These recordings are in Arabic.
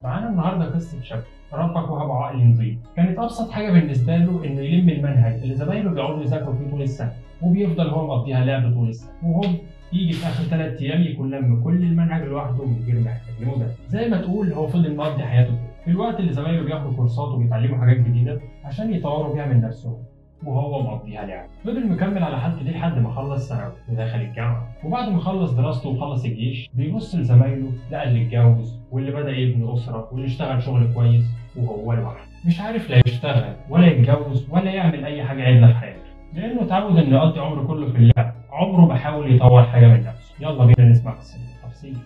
معانا النهارده قصة شاب ربك وهب عقل نظيف. كانت أبسط حاجة بالنسبة له إنه يلم المنهج اللي زمايله بيقعدوا يذاكروا فيه طول السنة، وبيفضل هو مقضيها لعب طول السنة، وهو يجي في آخر 3 أيام يكون لم كل المنهج لوحده من غير ما يحتاج لمدرس. زي ما تقول هو فضل مقضي حياته كده، في الوقت اللي زمايله بياخدوا كورسات وبيتعلموا حاجات جديدة عشان يطوروا بيها من نفسهم، وهو مقضيها لعب. فضل مكمل على حالته دي لحد ما خلص ثانوي ودخل الجامعة، وبعد ما خلص دراسته وخلص الجيش بيبص لزمايله لقى اللي اتجوز واللي بدأ يبني أسرة واللي اشتغل شغل كويس، وهو لوحده مش عارف لا يشتغل ولا يتجوز ولا يعمل أي حاجة عدلة في حياته، لأنه اتعود إنه يقضي عمره كله في اللعب، عمره ما حاول يطور حاجة من نفسه. يلا بينا نسمع قصة تفصيل.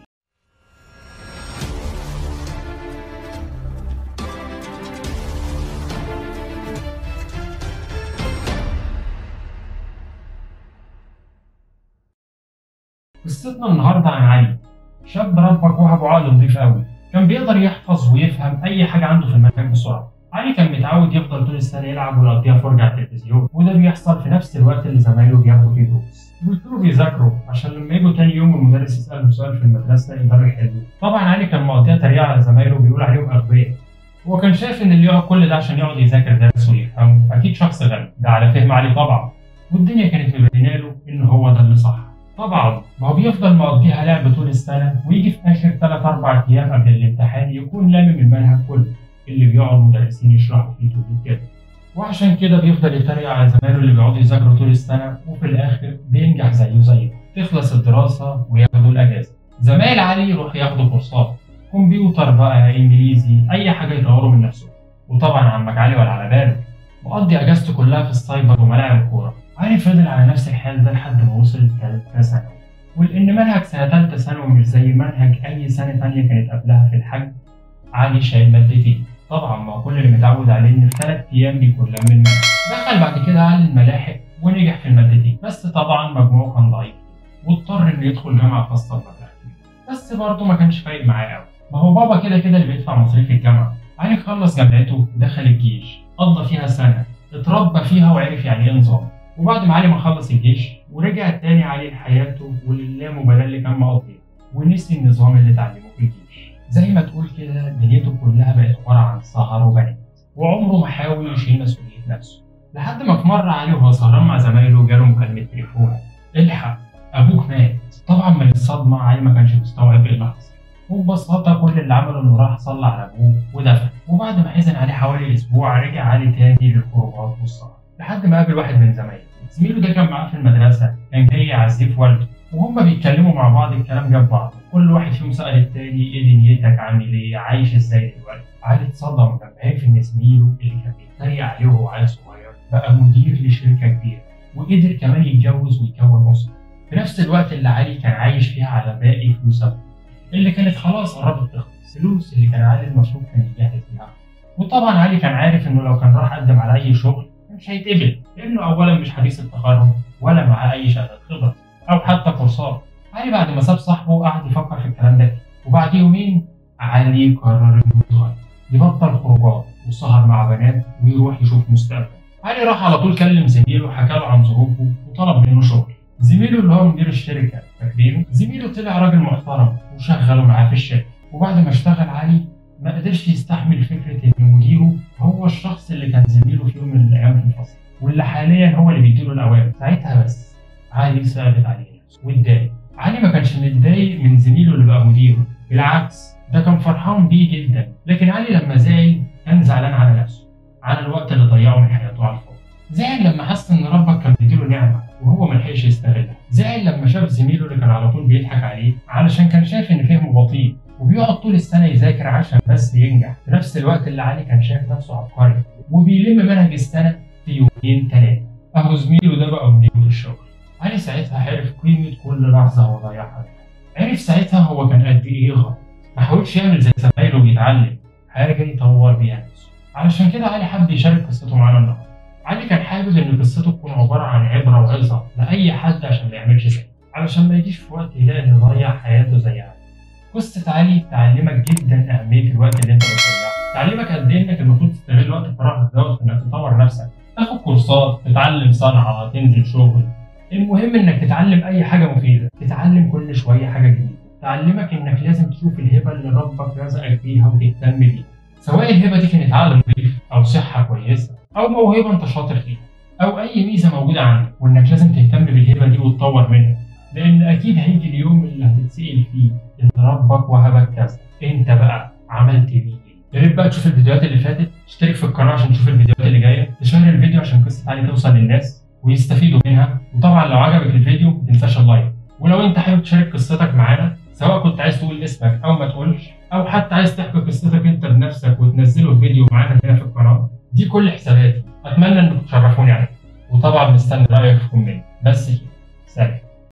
قصتنا النهارده عن علي، شاب ربك وهب عقل نضيف قوي، كان بيقدر يحفظ ويفهم اي حاجه عنده في المنهج بسرعه. علي كان متعود يفضل طول السنه يلعب ويقضيها فرجه على التلفزيون، وده بيحصل في نفس الوقت اللي زمايله بياخدوا فيه دروس ويكونوا بيذاكروا عشان لما يجوا تاني يوم والمدرس يسالهم سؤال في المدرسه يقدروا يحلوه. طبعا علي كان مقضيها تريقه على زمايله وبيقول عليهم اغبياء. هو كان شايف ان اللي يقعد كل ده عشان يقعد يذاكر درس ويفهمه اكيد شخص غبي، ده على فهم علي طبعا، والدنيا كانت مبينه له ان هو ده اللي صح. طبعا ما هو بيفضل مقضيها لعب طول السنة، ويجي في آخر 3-4 أيام قبل الامتحان يكون لامم المنهج كله اللي بيقعد المدرسين يشرحوا فيه طول كده، وعشان كده بيفضل يتريق على زمايله اللي بيقعدوا يذاكروا طول السنة، وفي الآخر بينجح زيه تخلص الدراسة وياخدوا الأجازة. زمايل علي يروح ياخدوا كورسات كمبيوتر بقى، إنجليزي، أي حاجة يطوروا من نفسهم. وطبعا عمك علي ولا على باله مقضي أجازته كلها في السايبر وملاعب الكورة. علي فضل على نفس الحال ده لحد ما وصل ثالثة ثانوي، ولأن منهج سنة ثالثة ثانوي مش زي منهج أي سنة تانية كانت قبلها في الحجم، علي شايل مادتين. طبعا ما كل اللي متعود عليه إن في 3 أيام بيكون لم المنهج. دخل بعد كده علي الملاحق ونجح في المادتين، بس طبعا مجموعه كان ضعيف واضطر إنه يدخل جامعة خاصة بمبلغ كبير، بس برضه ما كانش فارق معاه قوي، ما هو بابا كده اللي بيدفع مصاريف الجامعة. علي خلص جامعته ودخل الجيش، قضى فيها سنة اتربى فيها وعرف يعني إيه نظام. وبعد ما علي ما خلص الجيش ورجع تاني علي لحياته وللامبالاة اللي كان مقضيها، ونسي النظام اللي اتعلمه في الجيش. زي ما تقول كده دنيته كلها بقت عبارة عن سهر وبنات، وعمره ما حاول يشيل مسؤولية نفسه، لحد ما في مرة علي وهو سهران مع زمايله جاله مكالمة تليفون: الحق أبوك مات. طبعا من الصدمة علي ما كانش مستوعب إيه اللي حصل، وببساطة كل اللي عمله إنه راح صلى على أبوه ودفن. وبعد ما حزن عليه حوالي أسبوع رجع علي تاني للخروجات والسهر، لحد ما قابل واحد من زميله ده كان معاه في المدرسة، كان جاي يعزيه في والده، وهما بيتكلموا مع بعض الكلام جاب بعض، كل واحد فيهم سأل التاني ايه دنيتك، عامل ايه، عايش ازاي دلوقتي. علي اتصدم لما عرف ان زميله اللي كان بيتريق عليه وهو عيل صغير بقى مدير لشركة كبيرة، وقدر كمان يتجوز ويكون أسرة في نفس الوقت اللي علي كان عايش فيها على باقي فلوس أبوه اللي كانت خلاص قربت تخلص، فلوس اللي كان علي المفروض كان يجهز بيها. وطبعا علي كان عارف انه لو كان راح قدم على اي شغل مش هيتقبل، لانه اولا مش حديث التخرج ولا معاه اي شهاده خبره او حتى كورسات. علي بعد ما ساب صاحبه قعد يفكر في الكلام ده، وبعد يومين علي قرر انه يتغير، يبطل خروجات وسهر مع بنات ويروح يشوف مستقبل. علي راح على طول كلم زميله وحكى له عن ظروفه وطلب منه شغل. زميله اللي هو مدير الشركه فاكرينه، زميله طلع راجل محترم وشغله معاه في الشركه. وبعد ما اشتغل علي ما قدرش يستحمل فكرة إن مديره هو الشخص اللي كان زميله في يوم من الأيام في الفصل، واللي حاليا هو اللي بيديله الأوامر. ساعتها بس علي ثابت عليه نفسه واتضايق. علي ما كانش متضايق من زميله اللي بقى مديره، بالعكس ده كان فرحان بيه جدا، لكن علي لما زعل كان زعلان على نفسه، على الوقت اللي ضيعه من حياته على الفاضي. زعل لما حس إن ربك كان بيديله نعمة وهو ملحقش يستغلها. زعل لما شاف زميله اللي كان على طول بيضحك عليه علشان كان شايف إن فهمه بطيء وبيقعد طول السنة يذاكر عشان بس ينجح، في نفس الوقت اللي علي كان شايف نفسه عبقري وبيلم منهج السنة في 2-3. أهو زميله ده بقى مديره في الشغل. علي ساعتها عرف قيمة كل لحظة هو ضيعها، عرف ساعتها هو كان قد إيه غلط، ما حاولش يعمل زي زمايله ويتعلم حاجة يطور بيها نفسه. علشان كده علي حب يشارك قصته معانا النهاردة. علي كان حابب إن قصته تكون عبارة عن عبرة وعظة لأي حد عشان ما يعملش زيه، علشان ما يجيش في وقت يلاقي إنه ضيع حياته زي علي. قصة علي تعلمك جدا أهمية الوقت اللي أنت بتضيعه، تعلمك قد إيه إنك المفروض تستغل وقت فراغك دوت في إنك تطور نفسك، تاخد كورسات، تتعلم صنعة، تنزل شغل. المهم إنك تتعلم أي حاجة مفيدة، تتعلم كل شوية حاجة جديدة، تعلمك انك لازم تشوف الهبه اللي ربك رزقك بيها وتهتم بيها، سواء الهبه دي كانت عقل نظيف او صحه كويسه او موهبه انت شاطر فيها او اي ميزه موجوده عندك، وانك لازم تهتم بالهبه دي وتطور منها، لان اكيد هيجي اليوم اللي هتتسال فيه ان ربك وهبك كذا، انت بقى عملت بيه. يا ريت بقى تشوف الفيديوهات اللي فاتت، تشترك في القناه عشان تشوف الفيديوهات اللي جايه، تشير الفيديو عشان قصه علي توصل للناس ويستفيدوا منها، وطبعا لو عجبك الفيديو ما تنساش اللايك. ولو انت حابب تشارك قصتك معانا، سواء كنت عايز تقول اسمك او ما تقولش، او حتى عايز تحكي قصتك انت بنفسك وتنزله فيديو معانا هنا في القناه، دي كل حساباتي، اتمنى انكم تشرفوني عليها. وطبعا مستني رايك في كومنت. بس كده، سلام.